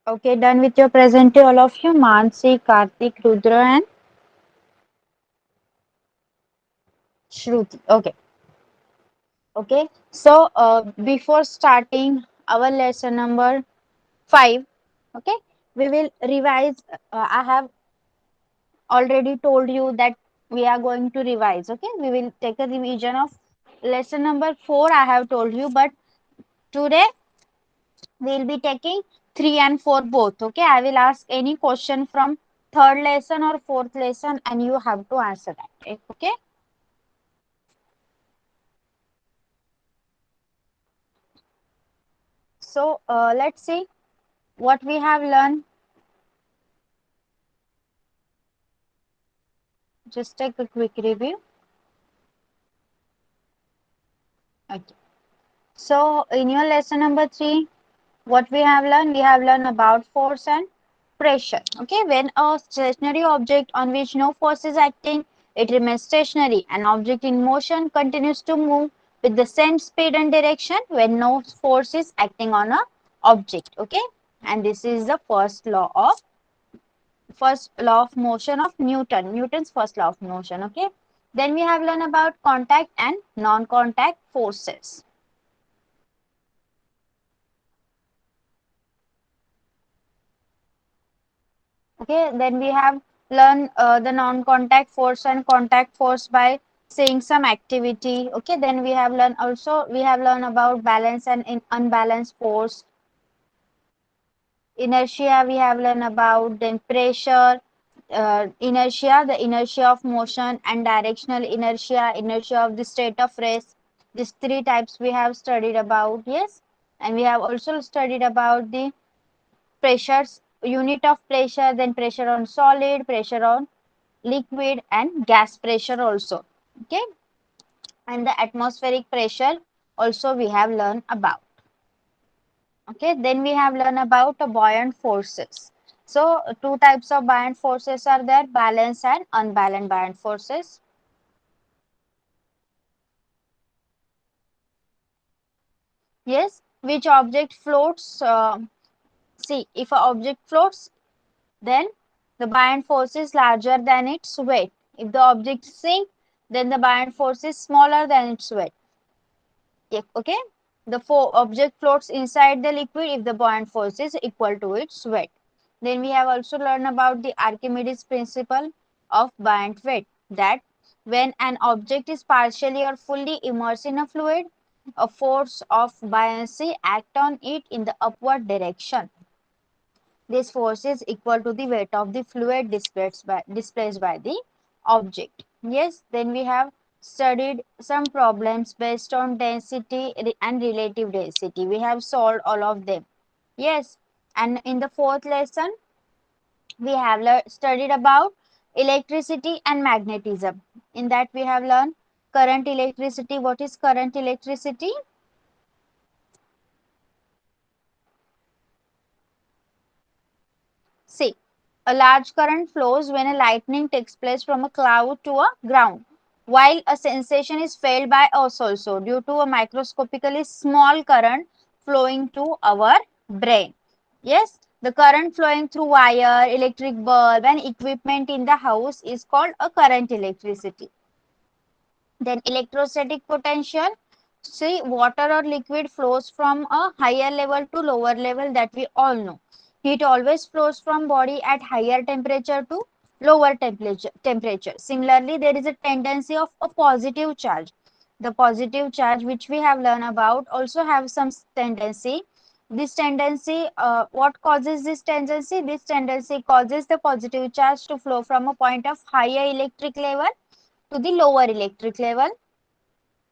Okay, done with your presentation, all of you. Mansi, Karthik, Rudra, and Shruti. Okay, okay. So, before starting our lesson number 5, okay, we will revise. I have already told you that we are going to revise. Okay, we will take a revision of lesson number 4. I have told you, but today we will be taking 3 and 4 both. Okay, I will ask any question from third lesson or fourth lesson, and you have to answer that. Okay. So let's see what we have learned. Just take a quick review. Okay. So in your lesson number 3, what we have learned? We have learned about force and pressure. Okay. When a stationary object on which no force is acting, it remains stationary. An object in motion continues to move with the same speed and direction when no force is acting on a object. Okay. And this is the first law of motion of Newton's first law of motion. Okay. Then we have learned about contact and non-contact forces. Okay. Then we have learned the non-contact force and contact force by seeing some activity. Okay. Then we have learned about balance and unbalanced force. Inertia we have learned about, then pressure, inertia, the inertia of motion, and directional inertia of the state of rest. These three types we have studied about. Yes. And we have also studied about the pressures, unit of pressure, then pressure on solid, pressure on liquid, and gas pressure also. Okay. And the atmospheric pressure also we have learned about. Okay, then we have learned about buoyant forces. So two types of buoyant forces are there: balanced and unbalanced buoyant forces. Yes, which object floats? See, if an object floats, then the buoyant force is larger than its weight. If the object sinks, then the buoyant force is smaller than its weight. Okay, the object floats inside the liquid if the buoyant force is equal to its weight. Then we have also learned about the Archimedes principle of buoyant weight, that when an object is partially or fully immersed in a fluid, a force of buoyancy acts on it in the upward direction. This force is equal to the weight of the fluid displaced by the object. Yes, then we have studied some problems based on density and relative density. We have solved all of them. Yes, and in the fourth lesson, we have studied about electricity and magnetism. In that, we have learned current electricity. What is current electricity? See, a large current flows when a lightning takes place from a cloud to a ground, while a sensation is felt by us also due to a microscopically small current flowing to our brain. Yes, the current flowing through wire, electric bulb, and equipment in the house is called a current electricity. Then electrostatic potential. See, water or liquid flows from a higher level to lower level, that we all know. Heat always flows from body at higher temperature to lower temperature. Similarly, there is a tendency of a positive charge. The positive charge which we have learned about also have some tendency. This tendency, what causes this tendency? This tendency causes the positive charge to flow from a point of higher electric level to the lower electric level,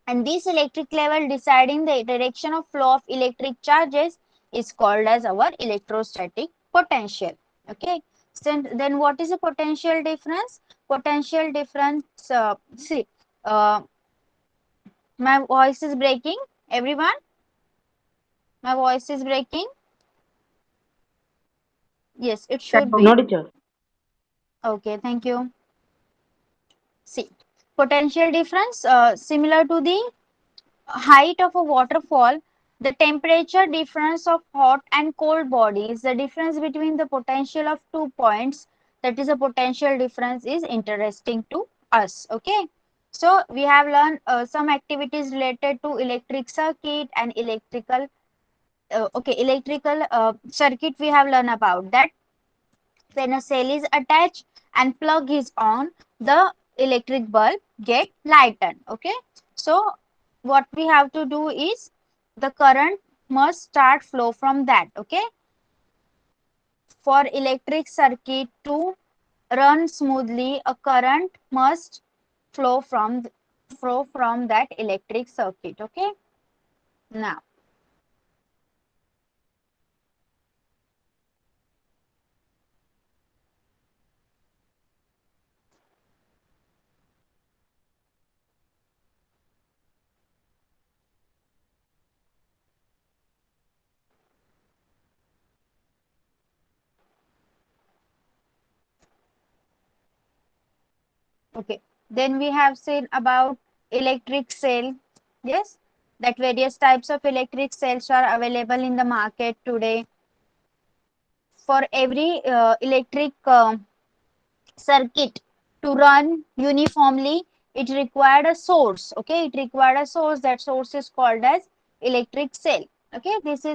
and this electric level deciding the direction of flow of electric charges is called as our electrostatic potential. Okay, so then what is the potential difference? Potential difference, see, uh, my voice is breaking, everyone, my voice is breaking. Yes, it should be. No, teacher. Okay, thank you. See, potential difference, similar to the height of a waterfall, The temperature difference of hot and cold bodies, the difference between the potential of 2 points, that is a potential difference, is interesting to us. Okay. So we have learned some activities related to electric circuit and electrical circuit. We have learned about that. When a cell is attached and plug is on, the electric bulb get lightened. Okay. So what we have to do is the current must start flow from that. Okay. For electric circuit to run smoothly, a current must flow from that electric circuit. Okay. Now, okay. Then we have seen about electric cell. Yes, that various types of electric cells are available in the market today. For every electric circuit to run uniformly, it required a source. Okay, it required a source. That source is called as electric cell. Okay, these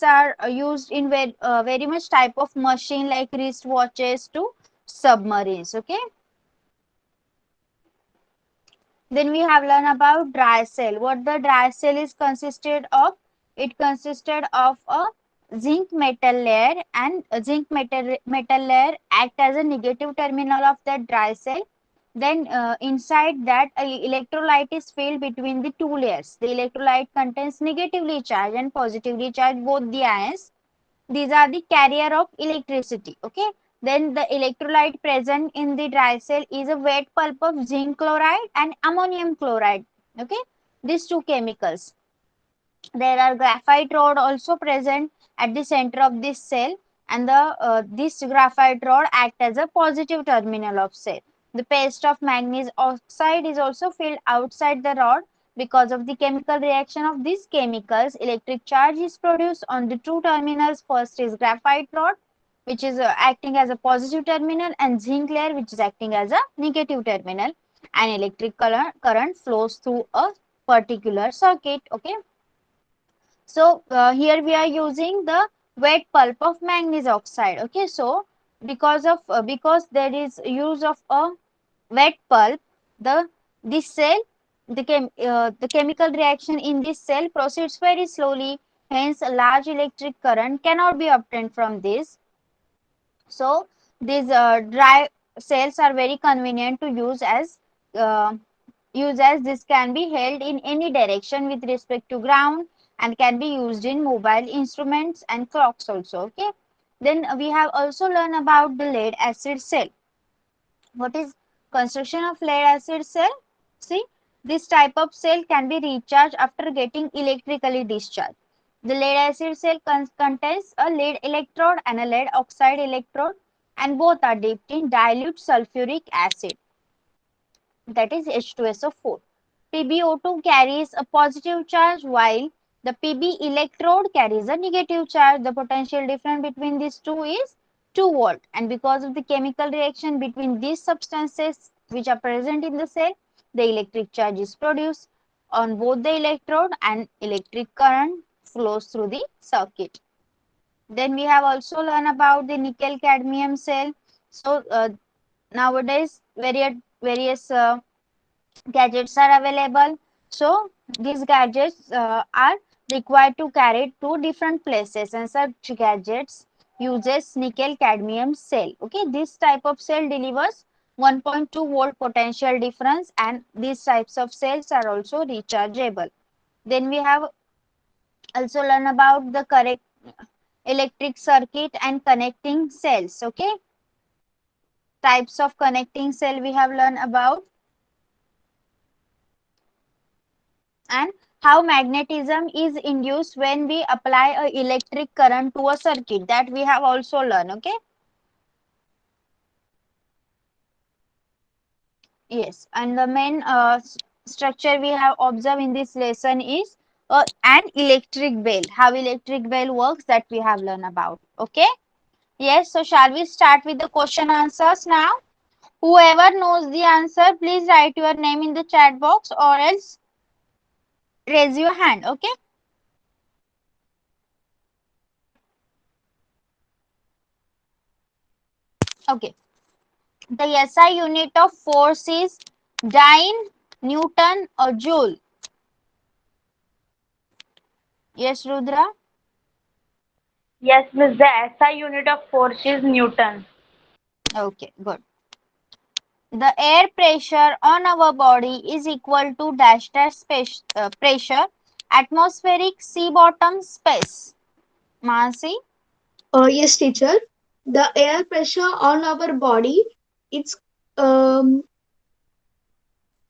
are used in very much type of machine like wristwatches to submarines. Okay. Then we have learned about dry cell. What the dry cell is consisted of? It consisted of a zinc metal layer, and a zinc metal layer act as a negative terminal of that dry cell. Then inside that, electrolyte is filled between the two layers. The electrolyte contains negatively charged and positively charged both the ions. These are the carrier of electricity. Okay. Then the electrolyte present in the dry cell is a wet pulp of zinc chloride and ammonium chloride. Okay. These two chemicals. There are graphite rod also present at the center of this cell, and this graphite rod act as a positive terminal of cell. The paste of manganese oxide is also filled outside the rod. Because of the chemical reaction of these chemicals, electric charge is produced on the two terminals. First is graphite rod, which is acting as a positive terminal, and zinc layer, which is acting as a negative terminal. And electric current flows through a particular circuit. Okay. So here we are using the wet pulp of manganese oxide. Okay, so because there is use of a wet pulp, the this cell, the chemical reaction in this cell proceeds very slowly. Hence, a large electric current cannot be obtained from this. So these dry cells are very convenient to uh, use as this can be held in any direction with respect to ground, and can be used in mobile instruments and clocks also. Okay. Then we have also learned about the lead acid cell. What is construction of lead acid cell? See, this type of cell can be recharged after getting electrically discharged. The lead acid cell contains a lead electrode and a lead oxide electrode, and both are dipped in dilute sulfuric acid, that is H2SO4. PbO2 carries a positive charge while the Pb electrode carries a negative charge. The potential difference between these two is 2 volt, and because of the chemical reaction between these substances which are present in the cell, the electric charge is produced on both the electrode, and electric current flows through the circuit. Then we have also learned about the nickel cadmium cell. So nowadays various gadgets are available. So these gadgets are required to carry to different places, and such gadgets uses nickel cadmium cell. Okay, this type of cell delivers 1.2 volt potential difference, and these types of cells are also rechargeable. Then we have also learn about the correct electric circuit and connecting cells. Okay, types of connecting cell we have learned about, and how magnetism is induced when we apply a electric current to a circuit, that we have also learned. Okay. Yes, and the main structure we have observed in this lesson is And electric bell. How electric bell works, that we have learned about. Okay. Yes. So shall we start with the question answers now? Whoever knows the answer, please write your name in the chat box or else raise your hand. Okay. Okay. The SI unit of force is dyne, Newton or joule. Yes, Rudra. Yes, Miss. The SI unit of force is Newton. Okay, good. The air pressure on our body is equal to dash dash pressure, atmospheric, sea bottom, space. Mansi. Yes, teacher. The air pressure on our body it's um,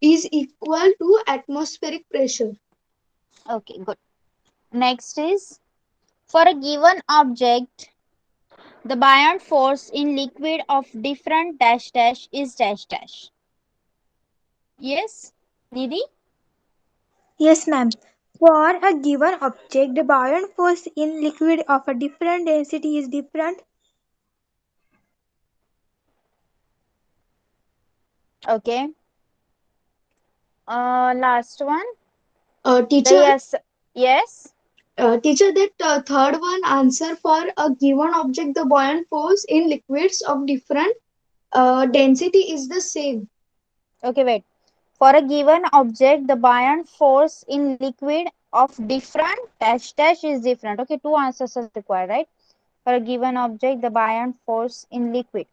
is equal to atmospheric pressure. Okay, good. Next is, for a given object, the buoyant force in liquid of different dash dash is dash dash. Yes, Nidhi? Yes, ma'am. For a given object, the buoyant force in liquid of a different density is different. Okay. Last one. The Teacher, yes. Yes. teacher, that third one answer for a given object, the buoyant force in liquids of different density is the same. Okay, wait. For a given object, the buoyant force in liquid of different dash dash is different. Okay, two answers are required, right? For a given object, the buoyant force in liquid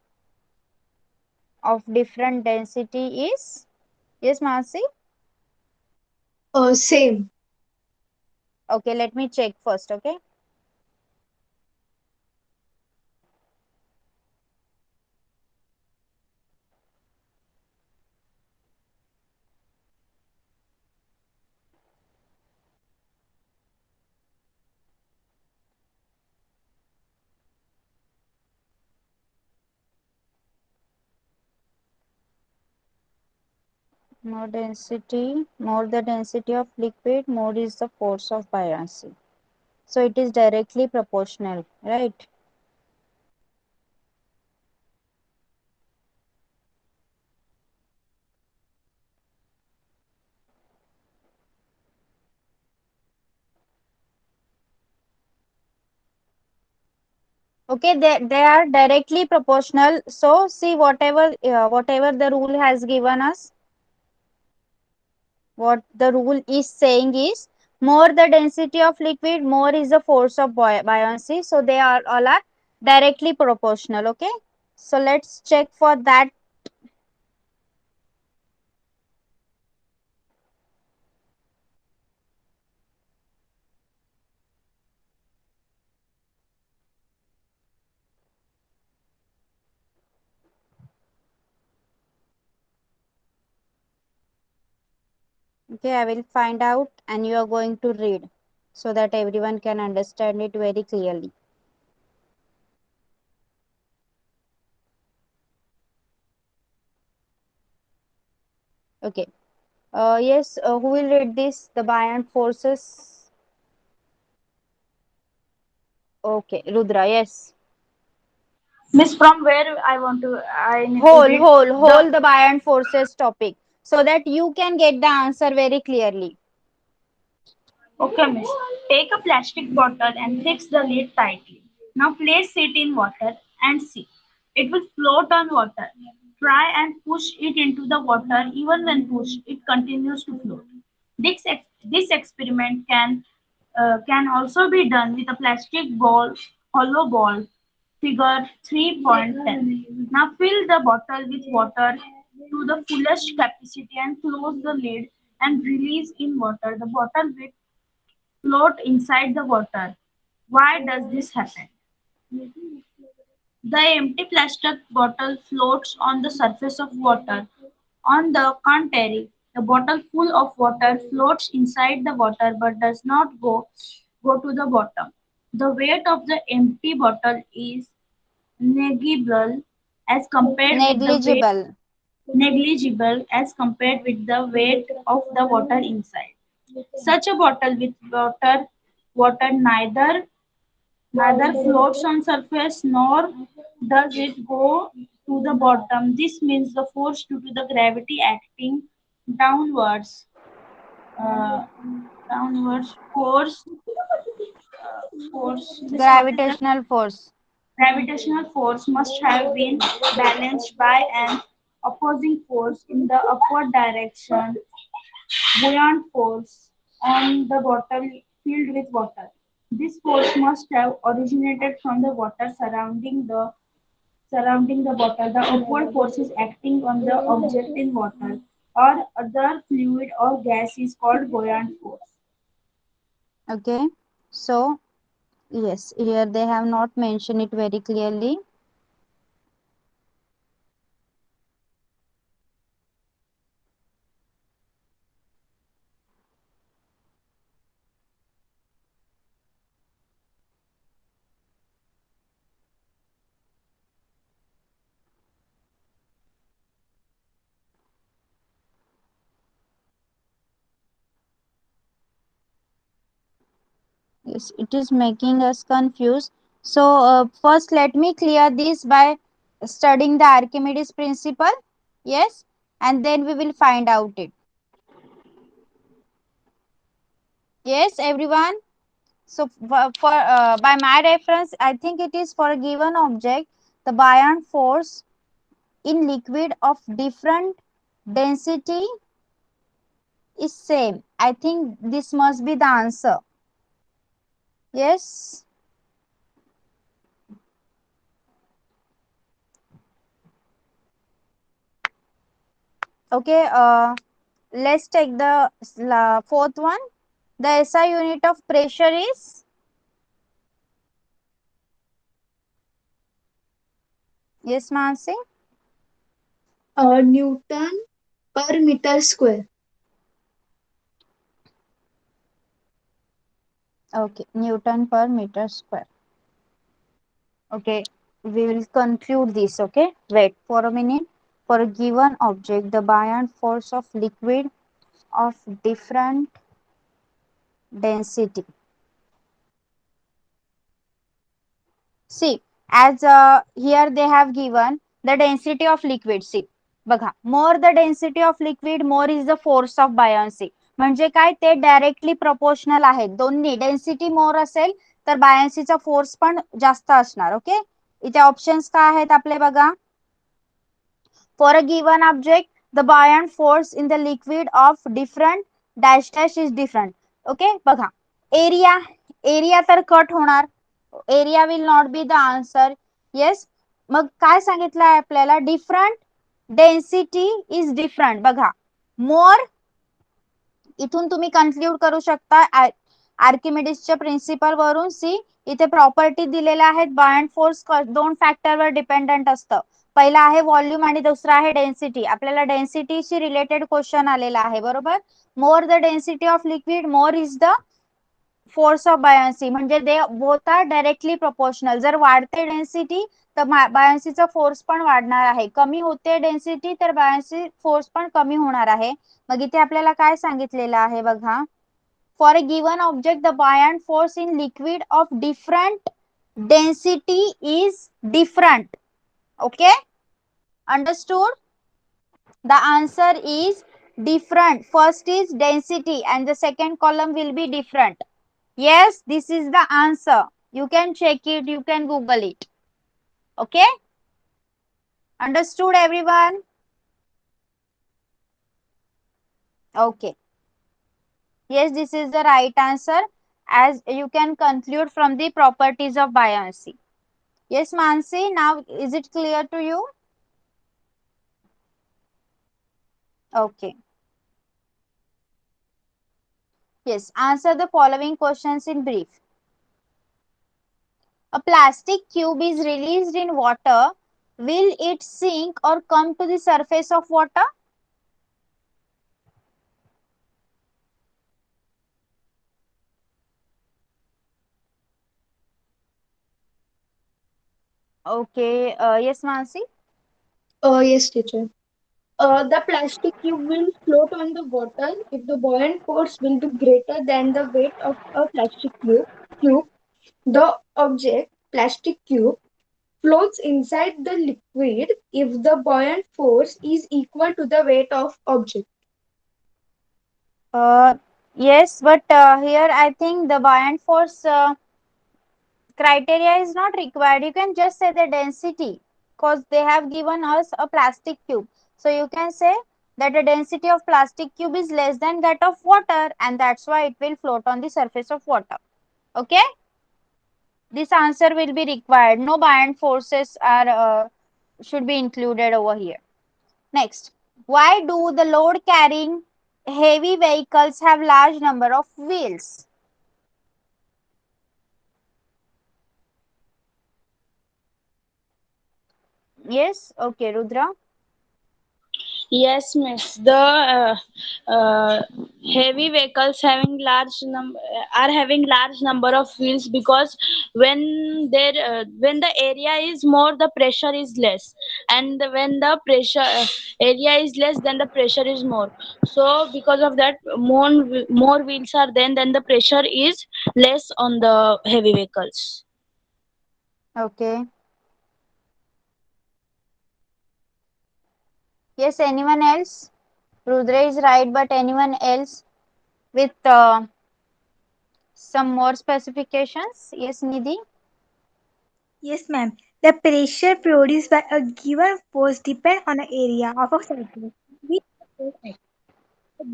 of different density is, yes, Mansi? Same. Okay, let me check first. Okay. More the density of liquid, more is the force of buoyancy. So it is directly proportional, right? Okay, they are directly proportional. So see, whatever the rule has given us, what the rule is saying is, more the density of liquid, more is the force of buoyancy. So they are all are directly proportional. Okay. So let's check for that. Okay, I will find out and you are going to read so that everyone can understand it very clearly. Okay. Yes, who will read this? The buoyant forces. Okay, Rudra, yes. Miss, from where I need to Whole, read whole, the. whole the buoyant forces topic so that you can get the answer very clearly. Okay, miss. Take a plastic bottle and fix the lid tightly. Now place it in water and see. It will float on water. Try and push it into the water. Even when pushed, it continues to float. This experiment can also be done with a plastic ball, hollow ball, figure 3.10. Now fill the bottle with water to the fullest capacity and close the lid and release in water. The bottle will float inside the water. Why does this happen? The empty plastic bottle floats on the surface of water. On the contrary, the bottle full of water floats inside the water but does not go to the bottom. The weight of the empty bottle is negligible as compared with the weight Negligible. negligible as compared with the weight of the water inside. Such a bottle with water neither floats on surface nor does it go to the bottom. This means the force due to the gravity acting downwards, uh, downwards force. This what is the Gravitational force. gravitational force must have been balanced by an opposing force in the upward direction, buoyant force on the bottle filled with water. This force must have originated from the water surrounding the bottle. The upward force is acting on the object in water or other fluid or gas is called buoyant force. Okay. So, yes, here they have not mentioned it very clearly. Yes, it is making us confused. So, first let me clear this by studying the Archimedes principle. Yes, and then we will find out it. Yes, everyone. So, by my reference, I think it is for a given object, the buoyant force in liquid of different density is same. I think this must be the answer. Yes. Okay. Let's take the fourth one. The SI unit of pressure is, yes, Mansi? Newton per meter square. Okay, Newton per meter square. Okay, we will conclude this. Okay, wait for a minute. For a given object, the buoyant force of liquid of different density. See, as here they have given the density of liquid. See, बघा, more the density of liquid, more is the force of buoyancy. म्हणजे काय, ते directly proportional आहेत दोन्ही. Density मोर असेल तर बायन्सीचा force पण जास्त असणार. ओके, इथे ऑप्शन्स काय आहेत आपले बघा. For a given object, the buoyant force in the liquid of different dash dash is different. Okay, बघा, एरिया तर कट होणार. Area will not be the answer. Yes, मग काय सांगितलंय आपल्याला, डिफरंट डेन्सिटी इज डिफरंट. बघा, मोर, इथून तुम्ही कन्क्ल्यूड करू शकता आर्किमिडीसच्या प्रिन्सिपल वरून. सी, इथे प्रॉपर्टी दिलेल्या आहेत. बायंड फोर्स दोन फॅक्टरवर डिपेंडंट असतं. पहिला आहे व्हॉल्यूम आणि दुसरा आहे डेन्सिटी. आपल्याला डेन्सिटीशी रिलेटेड क्वेश्चन आलेला आहे, बरोबर. More the density of liquid, more is the force of buoyancy. म्हणजे they both are directly proportional. जर वाढते डेन्सिटी तर बायन्सीचा फोर्स पण वाढणार आहे. कमी होते डेन्सिटी तर बायन्सी फोर्स पण कमी होणार आहे. मग इथे आपल्याला काय सांगितलेलं आहे बघा. For a given object, the buoyant force in liquid of different density is different. Okay, understood? The answer is different. First is density and the second column will be different. Yes, this is the answer. You can check it, you can Google it. Okay, understood everyone? Okay, yes, this is the right answer, as you can conclude from the properties of buoyancy. Yes, Mansi, now is it clear to you? Okay. Yes, answer the following questions in brief. A plastic cube is released in water. Will it sink or come to the surface of water? Okay, yes, Mansi. Yes, teacher. The plastic cube will float on the water if the buoyant force will be greater than the weight of a plastic cube. The object, plastic cube, floats inside the liquid if the buoyant force is equal to the weight of object. Yes, but here I think the buoyant force criteria is not required. You can just say the density because they have given us a plastic cube. So you can say that the density of plastic cube is less than that of water, and that's why it will float on the surface of water. Okay, this answer will be required. No buoyant forces are should be included over here. Next, why do the load carrying heavy vehicles have large number of wheels? Yes, okay, Rudra. Yes, miss. The heavy vehicles having large are having large number of wheels because when the area is more, the pressure is less, and when the pressure area is less, then the pressure is more. So because of that, more wheels are then the pressure is less on the heavy vehicles. Okay. Yes, anyone else? Rudra is right, but anyone else with some more specifications? Yes, Nidhi. Yes, ma'am. The pressure produced by a given force depends on the area of a surface. Which the force acts. The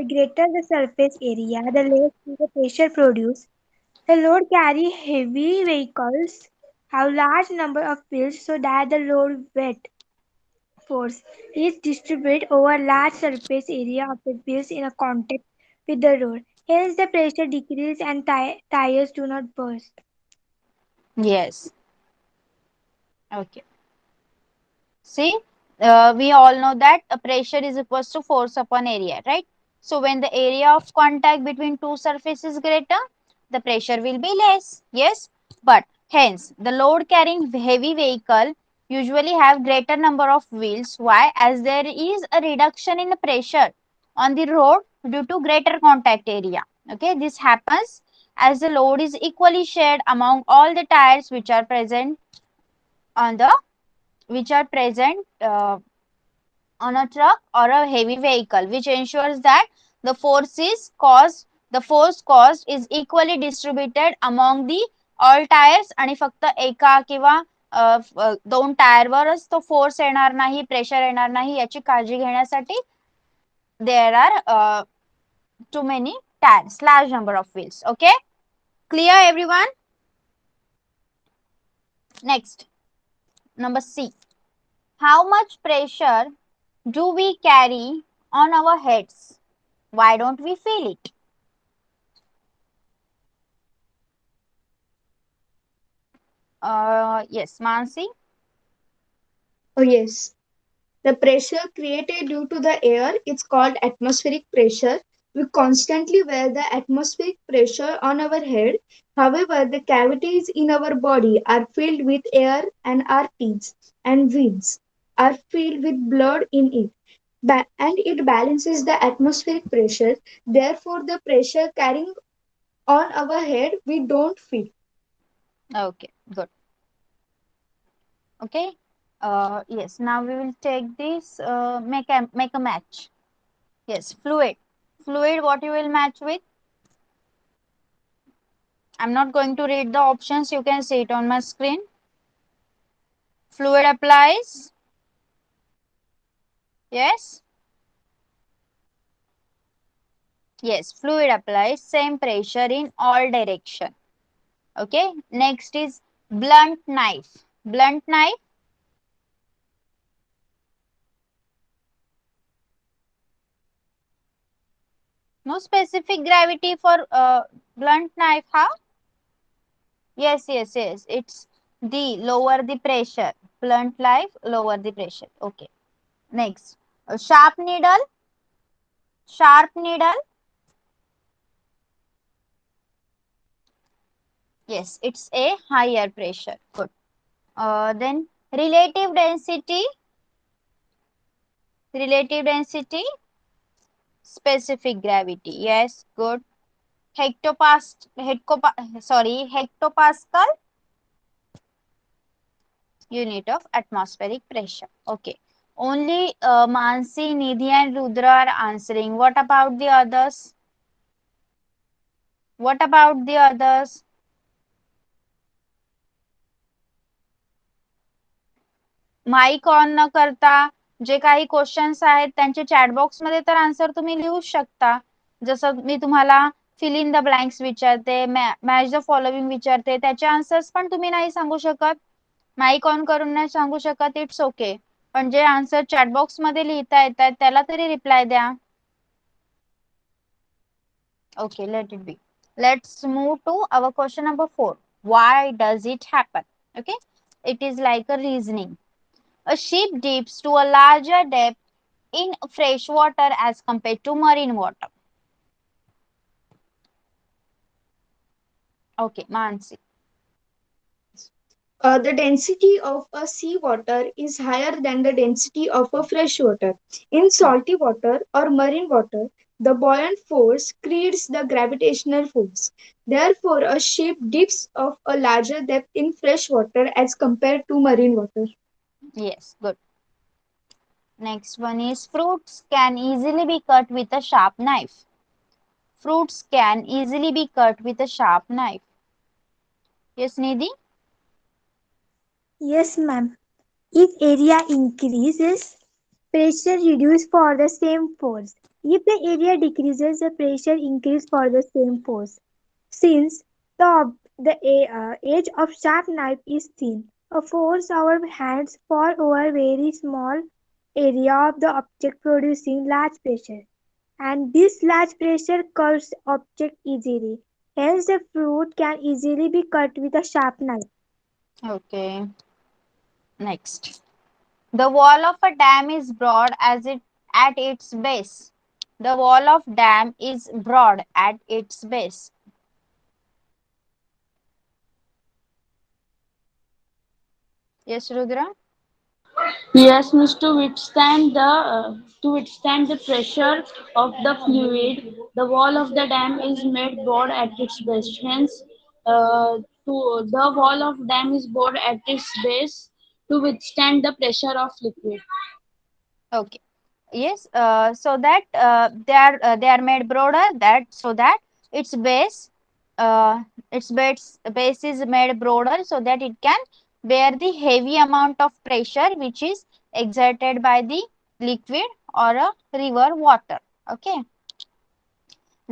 greater the surface area, the less is the pressure produced. The load carry heavy vehicles have large number of wheels so that the load weight force is distributed over large surface area of the wheels in a contact with the road. Hence the pressure decreases and tires do not burst. Yes. Okay. See, we all know that a pressure is equals to force upon area, right? So when the area of contact between two surfaces is greater, the pressure will be less. Yes, but hence the load carrying heavy vehicle usually have greater number of wheels. Why? As there is a reduction in the pressure on the road due to greater contact area. Okay, this happens as the load is equally shared among all the tires on the which are present on a truck or a heavy vehicle, which ensures that the force caused is equally distributed among the all tires आणि फक्त एका किंवा दोन टायरवरच तो force येणार नाही, pressure येणार नाही याची काळजी घेण्यासाठी there are too many tires, large number of wheels. Okay, clear everyone? Next, number C. How much pressure do we carry on our heads? Why don't we feel it? Yes, Mansi. Oh, yes. The pressure created due to the air is called atmospheric pressure. We constantly wear the atmospheric pressure on our head. However, the cavities in our body are filled with air and our teeth and veins are filled with blood in it. And it balances the atmospheric pressure. Therefore, the pressure carrying on our head we don't feel. Okay, good. Okay. Yes. Now we will take this. Make a match. Yes, fluid. Fluid. What you will match with? I'm not going to read the options. You can see it on my screen. Fluid applies. Yes. Yes, fluid applies same pressure in all direction. Okay. Next is blunt knife. Blunt knife. No specific gravity for blunt knife. How? Yes, yes, yes. It's the lower the pressure. Blunt knife, lower the pressure. Okay. Next, sharp needle. Sharp needle. Yes, it's a higher pressure. Good. Then relative density. Relative density, specific gravity. Yes, good. Hectopascal, unit of atmospheric pressure. Okay. Only Mansi, Nidhi and Rudra are answering. What about the others? What about the others? Mic on न करता जे काही questions आहेत त्यांचे chat box मध्ये तर answer तुम्ही लिहू शकता. जसं मी तुम्हाला फिल इन द ब्लँक्स विचारते, मॅच द फॉलोइंग विचारते, त्याचे आन्सर्स पण तुम्ही नाही सांगू शकत, माईक ऑन करून नाही सांगू शकत, इट्स ओके. पण जे आन्सर चॅट बॉक्स मध्ये लिहिता येतात त्याला तरी रिप्लाय द्या. Okay, let it be. Let's move to our question number 4. Why does it happen? Okay, it is like a reasoning. A ship dips to a larger depth in fresh water as compared to marine water. Okay, Mansi. The density of a seawater is higher than the density of a fresh water. In salty water or marine water, the buoyant force creates the gravitational force. Therefore, a ship dips of a larger depth in fresh water as compared to marine water. Yes, good. Next one is fruits can easily be cut with a sharp knife. Fruits can easily be cut with a sharp knife. Yes, Nidhi? Yes, ma'am. If area increases, pressure reduces for the same force. If the area decreases, the pressure increases for the same force. Since the edge of sharp knife is thin, a force our hands fall over very small area of the object producing large pressure. And this large pressure cuts object easily. Hence, the fruit can easily be cut with a sharp knife. Okay. Next. The wall of a dam is broad as it at its base. The wall of dam is broad at its base. Yes, Rudra? Yes, Miss, to withstand the pressure of the fluid, the wall of the dam is made broad at its base. Hence, to the wall of dam is broad at its base to withstand the pressure of liquid. Okay. Yes, so that they are made broader, that so that its base its base is made broader so that it can bear the heavy amount of pressure which is exerted by the liquid or a river water. Okay,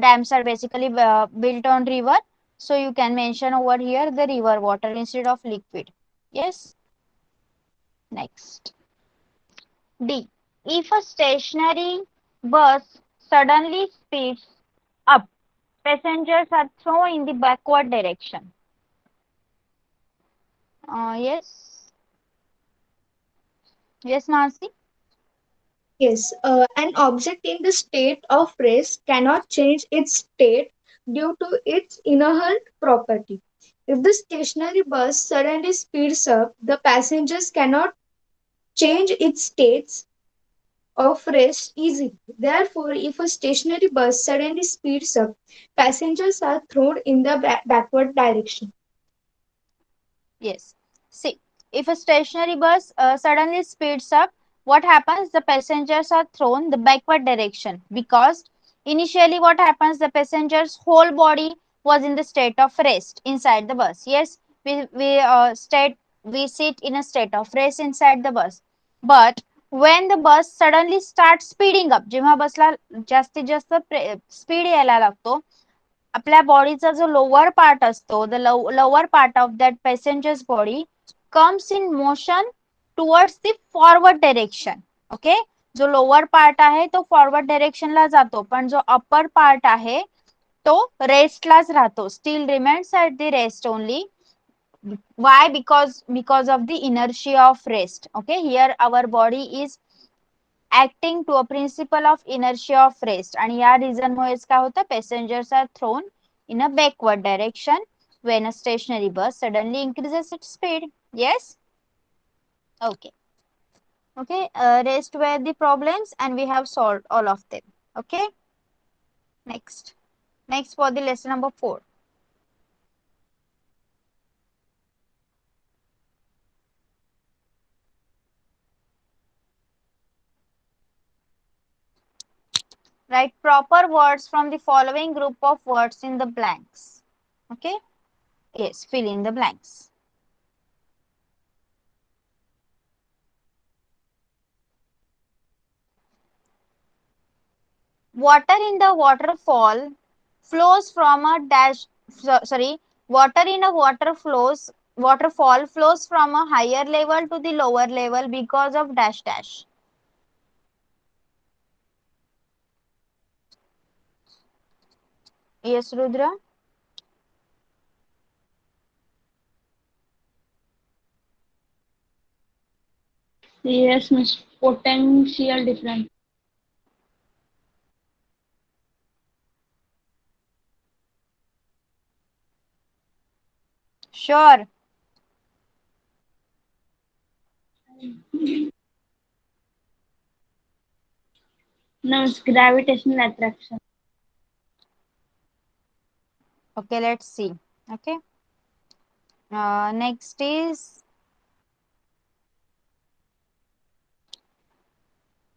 dams are basically built on river, so you can mention over here the river water instead of liquid. Yes. Next, D. If a stationary bus suddenly speeds up, passengers are thrown in the backward direction. Yes. Yes, Nancy? Yes, an object in the state of rest cannot change its state due to its inherent property. If the stationary bus suddenly speeds up, the passengers cannot change its states of rest easily. Therefore, if a stationary bus suddenly speeds up, passengers are thrown in the backward direction. Yes. See, if a stationary bus suddenly speeds up, what happens? The passengers are thrown the backward direction because initially what happens? The passenger's whole body was in the state of rest inside the bus. Yes, we sit in a state of rest inside the bus. But when the bus suddenly starts speeding up, जेव्हा बसला जास्तीत जास्त speed यायला लागतो, आपल्या बॉडीचा जो lower part असतो, the lower part of that passengers body comes in motion towards the forward direction. Okay, जो लोअर पार्ट आहे तो फॉरवर्ड डायरेक्शनला जातो, पण जो अपर पार्ट आहे तो रेस्टलाच राहतो, steel remains at the rest only. Why? Because of the inertia of rest. Okay, here our body is acting to a principle of inertia of rest, आणि या reason मुळेच काय होतं, passengers are thrown in a backward direction when a stationary bus suddenly increases its speed. Yes. Okay. Okay, rest were the problems and we have solved all of them. Okay, next. Next for the lesson number 4. Write proper words from the following group of words in the blanks. Okay, yes, fill in the blanks. Water in the waterfall flows from a dash, sorry, water in a waterfall flows from a higher level to the lower level because of dash dash. Yes, Rudra. Yes, Miss. Potential difference. Sure. No, it's gravitational attraction. Okay, let's see. Okay. Next is,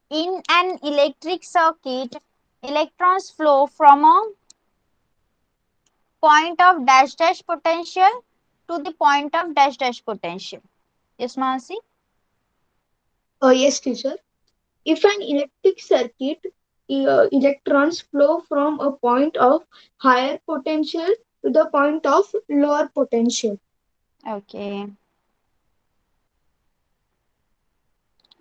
in an electric circuit, electrons flow from a point of dash dash potential to the point of dash dash potential. Yes, Mansi? Yes, teacher. If an electric circuit, electrons flow from a point of higher potential to the point of lower potential. Okay.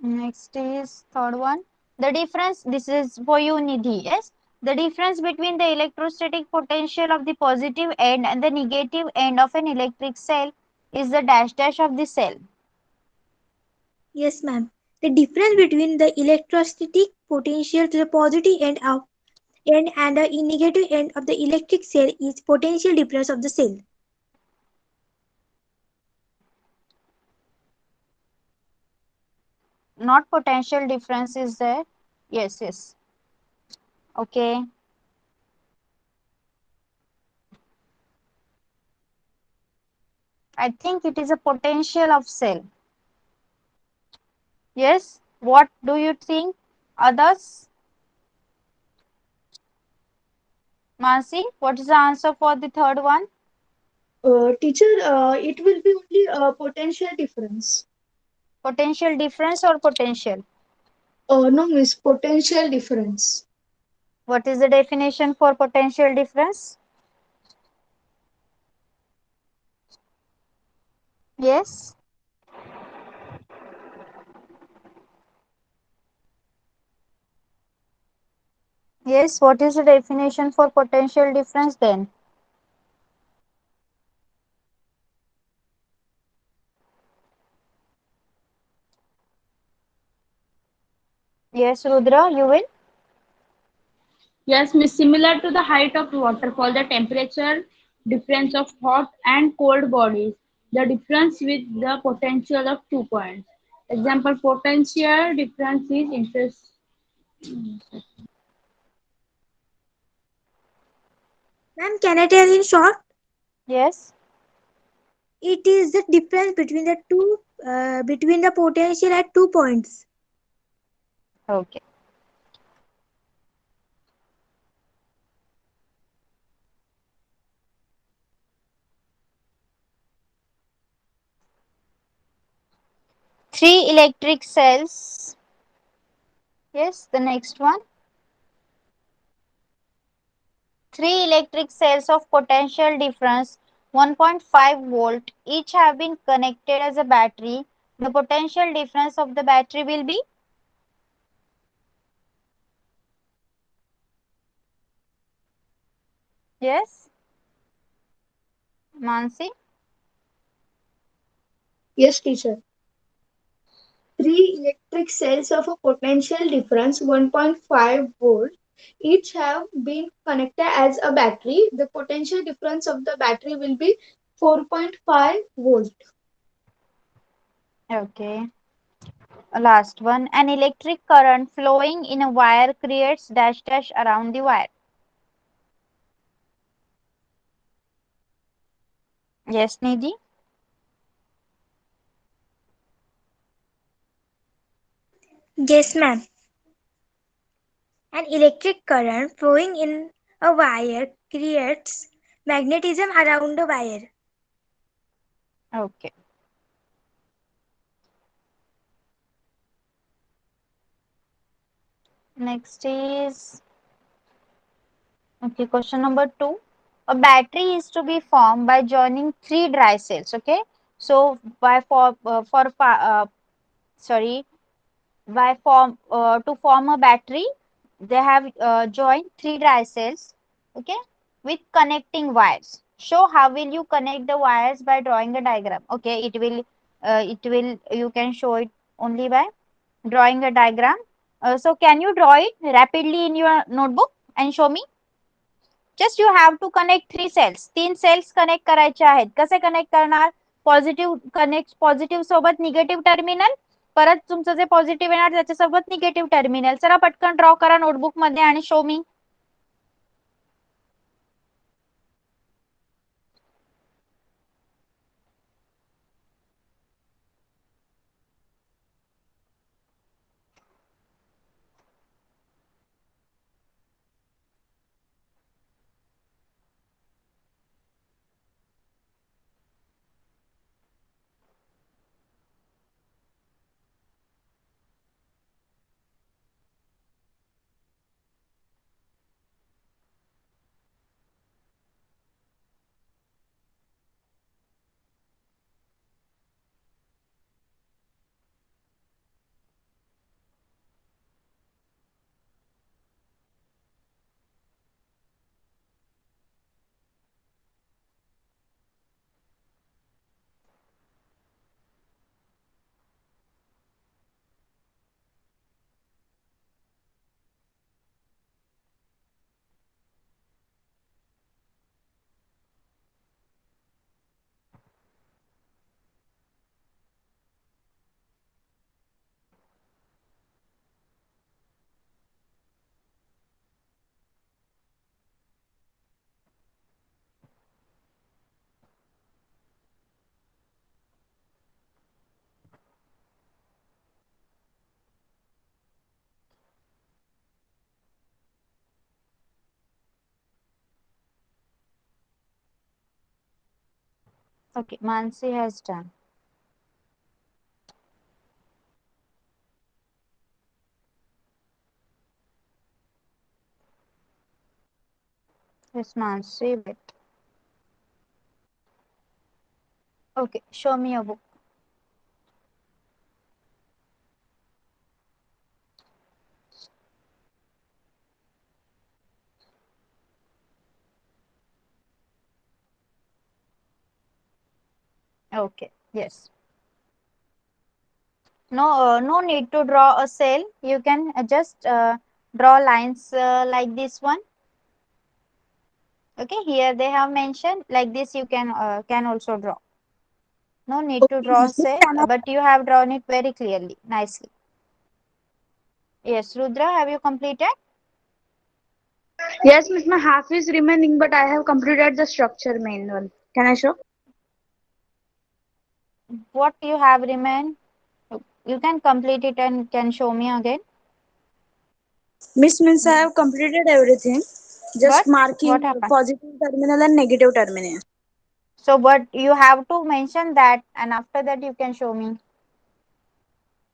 Next is third one. The difference, this is for you, Nidhi. Yes. The difference between the electrostatic potential of the positive end and the negative end of an electric cell is the dash dash of the cell. Yes, ma'am. The difference between the electrostatic potential to the positive end and the negative end of the electric cell is potential difference of the cell. Not potential difference is there. Yes, yes. Okay. I think it is a potential of cell. Yes. What do you think? Others? Mansi, what is the answer for the third one? Teacher, it will be only a potential difference. Potential difference or potential? No, miss, potential difference. What is the definition for potential difference? Yes. Yes. What is the definition for potential difference then? Yes, Rudra, you will? Yes, Miss. Similar to the height of waterfall, the temperature difference of hot and cold bodies, the difference with the potential of 2 points. Example, potential difference is interest. Ma'am, can I tell in short? Yes. It is the difference between the between the potential at 2 points. Okay. Three electric cells. Yes, the next one. Three electric cells of potential difference 1.5 volt each have been connected as a battery. The potential difference of the battery will be, yes, Mansi. Yes, teacher. Three electric cells of a potential difference 1.5 volt each have been connected as a battery. The potential difference of the battery will be 4.5 volt. Okay. Last one, an electric current flowing in a wire creates dash dash around the wire. Yes, Nidhi? Yes, ma'am. An electric current flowing in a wire creates magnetism around the wire. Okay. Next is, okay, question number 2. A battery is to be formed by joining three dry cells. Okay. So by sorry, by form to form a battery, they have joined three dry cells. Okay, with connecting wires. Show how will you connect the wires by drawing a diagram. Okay, you can show it only by drawing a diagram. So can you draw it rapidly in your notebook and show me? Just you have to connect three cells. तीन cells connect करायचे आहेत. कसे connect करणार? Positive connect positive सोबत negative terminal, परत तुमचं जे positive येणार त्याच्यासोबत निगेटिव्ह टर्मिनल. चला पटकन ड्रॉ करा नोटबुक मध्ये आणि show me. Okay, Mansi has done. Yes, Mansi, wait. Okay, show me your book. Okay, yes. No need to draw a cell. You can just draw lines like this one. Okay, here they have mentioned like this. You can also draw. No need to draw cell, but you have drawn it very clearly, nicely. Yes, Rudra, have you completed? Yes, Miss, my half is remaining, but I have completed the structure main one. Can I show? What you have remained? You can complete it and can show me again. Miss means I have completed everything. Just But marking what happened? positive terminal and negative terminal. So, but you have to mention that, and after that you can show me.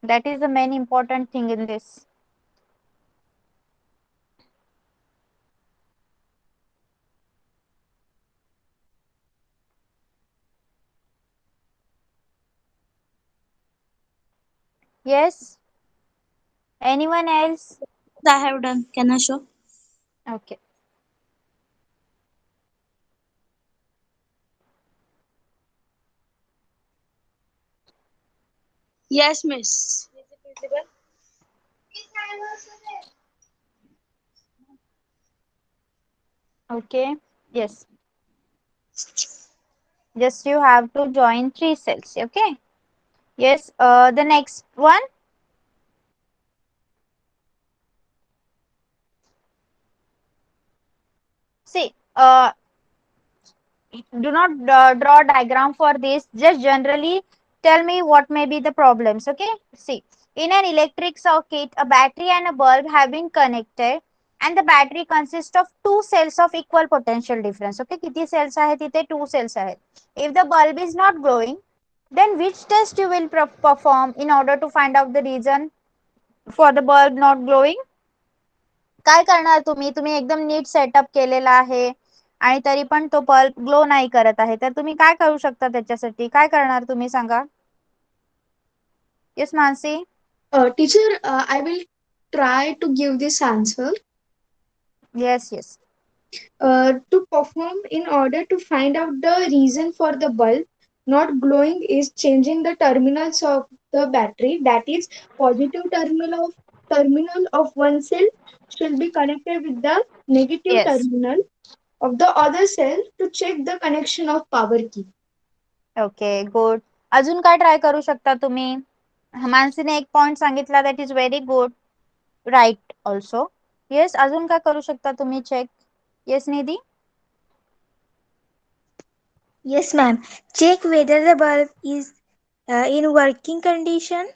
That is the main important thing in this. Yes. Anyone else? I have done. Can I show? Okay. Yes, Miss. Okay. Yes. Just you have to join three cells. Okay. Yes. The next one. See, do not draw a diagram for this. Just generally tell me what may be the problems. Okay. See, in an electric circuit, a battery and a bulb have been connected, and the battery consists of two cells of equal potential difference. Okay. किती cells आहेत इथे? Two cells आहेत. If the bulb is not glowing, then which test you will perform in order to find out the reason for the bulb not glowing? काय करणार तुम्ही? तुम्ही एकदम NEET setup केलेला आहे आणि तरी पण तो बल्ब ग्लो नाही करत आहे, तर तुम्ही काय करू शकता त्याच्यासाठी? काय करणार तुम्ही सांगा? Yes Mansi. Teacher, I will try to give this answer. Yes, yes. To perform, in order to find out the reason for the bulb not glowing, is changing the terminals of the battery. That is, positive terminal of one cell should be connected with the negative Yes. terminal of the other cell to check the connection of power key. Okay, good. अजून काय try करू शकता तुम्ही? मानसीने एक point सांगितला, that is very good, right also. Yes, अजून काय करू शकता तुम्ही check? Yes Nidhi. Yes, ma'am. Check whether the bulb is in working condition.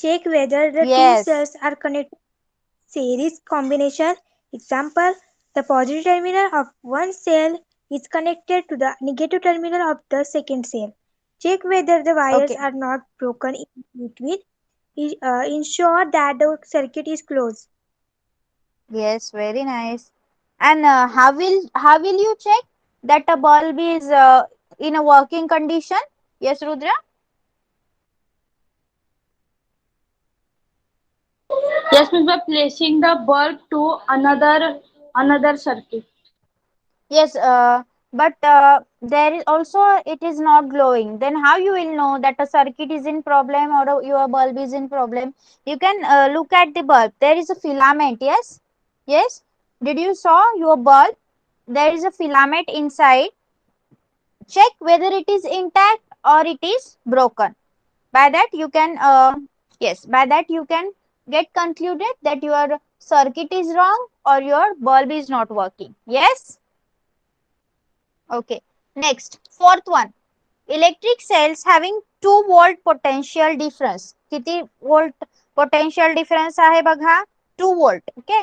Check whether the two Yes. cells are connected series combination. Example, the positive terminal of one cell is connected to the negative terminal of the second cell. Check whether the wires Okay. are not broken in between. Ensure that the circuit is closed. Yes, very nice. And how will you check that a bulb is in a working condition? Yes, Rudra. Yes, Miss, by placing the bulb to another circuit. Yes, but there is also it is not glowing. Then how you will know that a circuit is in problem or your bulb is in problem? You can look at the bulb. There is a filament. Yes, yes. Did you saw your bulb? There is a filament inside. Check whether it is intact or it is broken. By that you can by that you can get concluded that your circuit is wrong or your bulb is not working. Yes. Okay. Next, fourth one. Electric cells having 2 volt potential difference. किती volt potential difference आहे बघा? 2 volt. Okay.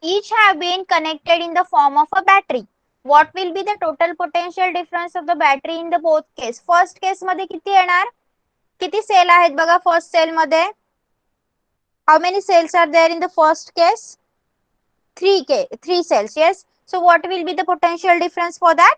Each have been connected in the form of a battery. What will be the total potential difference of the battery in the both case? First case मध्ये किती येणार? किती cell आहेत बघा first cell मध्ये? How many cells are there in the first case? 3 cells. Yes. So what will be the potential difference for that?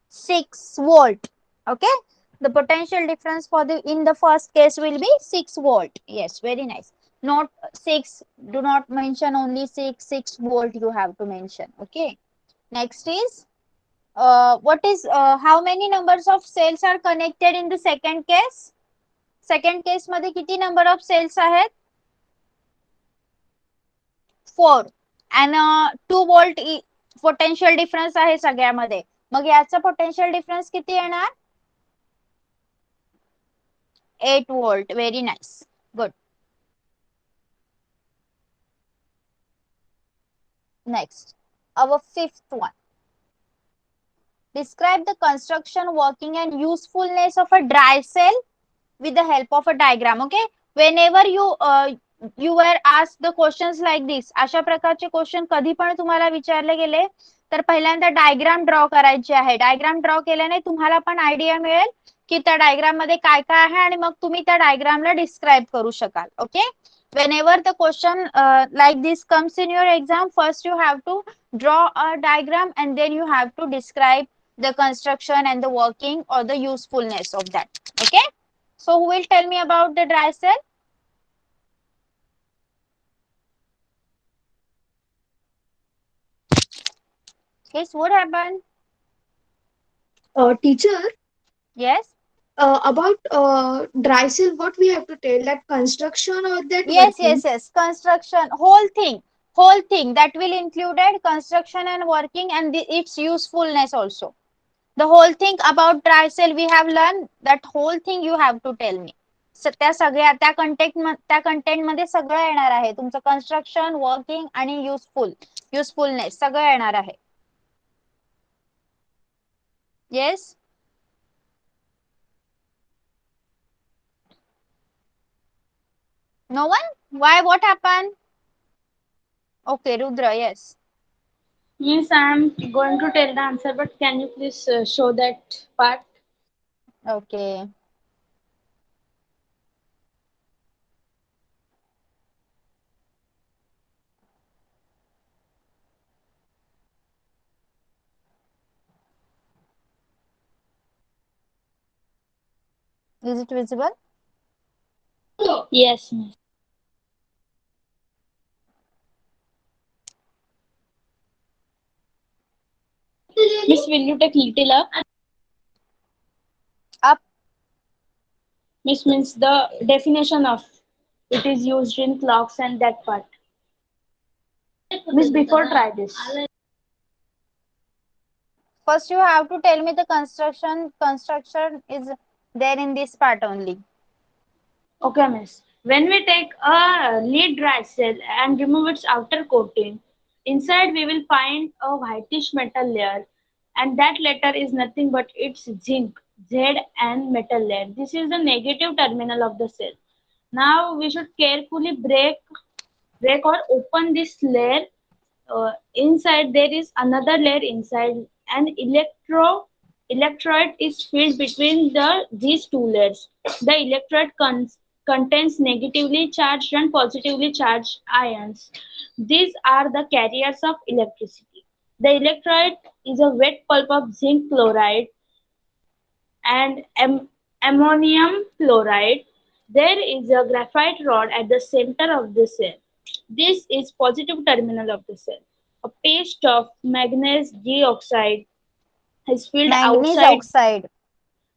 6 volt. Okay. The potential difference for the in the first case will be 6 volt. Yes, very nice. Not 6. Do not mention only 6 volt you have to mention. Okay. Next is what is how many numbers of cells are connected in the second case? Second case मध्ये किती number of cells आहेत? 4 and 2 volt potential difference आहे सगळ्यामध्ये. मग याचा potential difference किती येणार? 8 volt. Very nice. Good. Next, our fifth one. Describe the construction, working and usefulness of a dry cell with the help of a diagram. Okay. Whenever you were asked the questions like this, अशा प्रकारचे question कधी पण तुम्हाला विचारले गेले तर पहिल्यांदा diagram draw करायची आहे. डायग्राम ड्रॉ केल्याने तुम्हाला पण आयडिया मिळेल की त्या डायग्राम मध्ये काय काय आहे आणि मग तुम्ही त्या डायग्रामला डिस्क्राइब करू शकाल. Okay. Whenever the question like this comes in your exam, first you have to draw a diagram and then you have to describe the construction and the working or the usefulness of that. Okay. So who will tell me about the dry cell? Yes, what happened? Teacher, Yes. about dry cell, what we have to tell, that construction or that Yes, working? yes. Construction, whole thing that will included construction and working and its usefulness also. The whole thing about dry cell we have learned. That whole thing you have to tell me. त्या सगळ्या त्या content मध्ये सगळं येणार आहे. तुमचं construction, working आणि usefulness सगळं येणार आहे. Yes. No one? Why? What happened? Okay, Rudra, yes. Yes, I am going to tell the answer, but can you please show that part? Okay. Is it visible? Yes, miss. Miss, will you take little up? Up. Miss means the definition of it is used in clocks and that part. Miss, before try this. First, you have to tell me the construction. Construction is there in this part only. Okay, miss. When we take a lead dry cell and remove its outer coating, inside we will find a whitish metal layer, and that layer is nothing but its zinc, Z and metal layer. This is the negative terminal of the cell. Now we should carefully break or open this layer. Inside there is another layer inside. An electrolyte is filled between these two layers. The electrolyte contains negatively charged and positively charged ions. These are the carriers of electricity. The electrolyte is a wet pulp of zinc chloride and ammonium chloride. There is a graphite rod at the center of the cell. This is positive terminal of the cell. A paste of manganese dioxide is filled Manganese outside. oxide.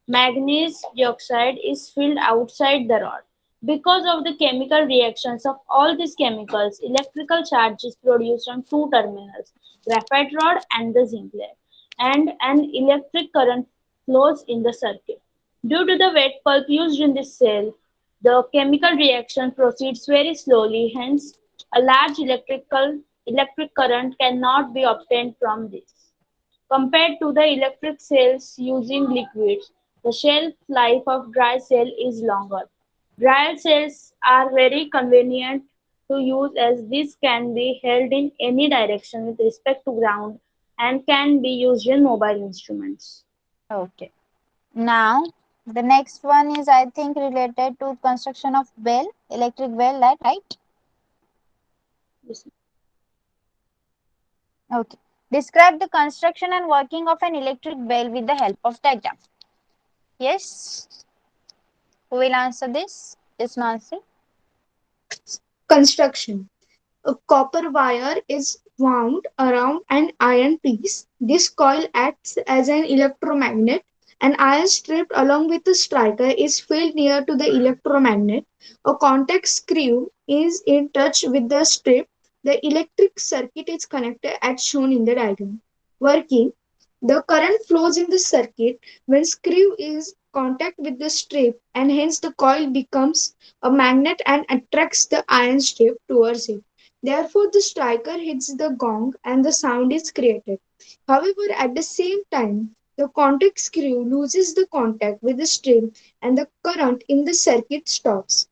Manganese dioxide is filled outside the rod. Because of the chemical reactions of all these chemicals, electrical charge is produced on two terminals, graphite rod and the zinc layer, and an electric current flows in the circuit. Due to the wet pulp used in this cell, the chemical reaction proceeds very slowly, hence a large electric current cannot be obtained from this. Compared to the electric cells using liquids, the shelf life of dry cell is longer. Dry cells are very convenient to use as this can be held in any direction with respect to ground and can be used in mobile instruments. Okay. Now, the next one is, I think, related to construction of bell, electric bell, right? Yes. Okay. Describe the construction and working of an electric bell with the help of diagram. Yes. Who will answer this? Yes, Nancy. Construction. A copper wire is wound around an iron piece. This coil acts as an electromagnet. An iron strip along with a striker is filled near to the electromagnet. A contact screw is in touch with the strip. The electric circuit is connected as shown in the diagram. Working. The current flows in the circuit when screw is contact with the strip, and hence the coil becomes a magnet and attracts the iron strip towards it. Therefore, the striker hits the gong and the sound is created. However, at the same time, the contact screw loses the contact with the strip and the current in the circuit stops.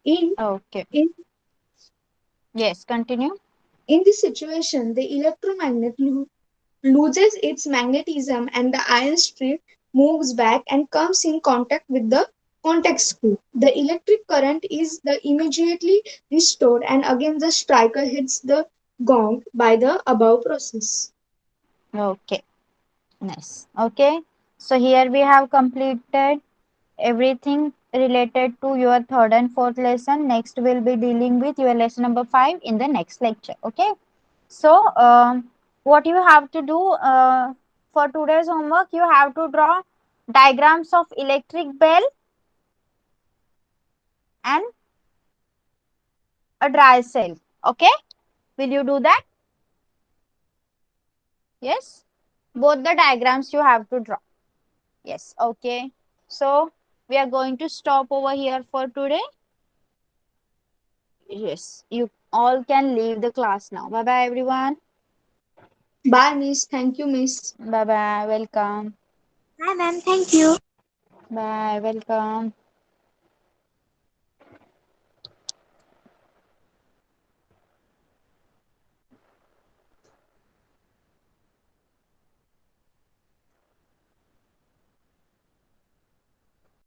In, Okay. in, Yes, continue. in this situation, the electromagnet loses its magnetism and the iron strip moves back and comes in contact with the contact screw. The electric current is the immediately restored and again the striker hits the gong by the above process. Okay. Nice. Okay. So here we have completed everything related to your third and fourth lesson. Next we'll be dealing with your lesson number 5 in the next lecture. Okay. So what you have to do for today's homework, you have to draw diagrams of electric bell and a dry cell. Okay. Will you do that? Yes. Both the diagrams you have to draw. Yes. Okay. So We are going to stop over here for today. Yes, you all can leave the class now. Bye bye, everyone. Bye, Miss. Thank you, Miss. Bye bye. Welcome. Hi, ma'am. Thank you. Bye. Welcome.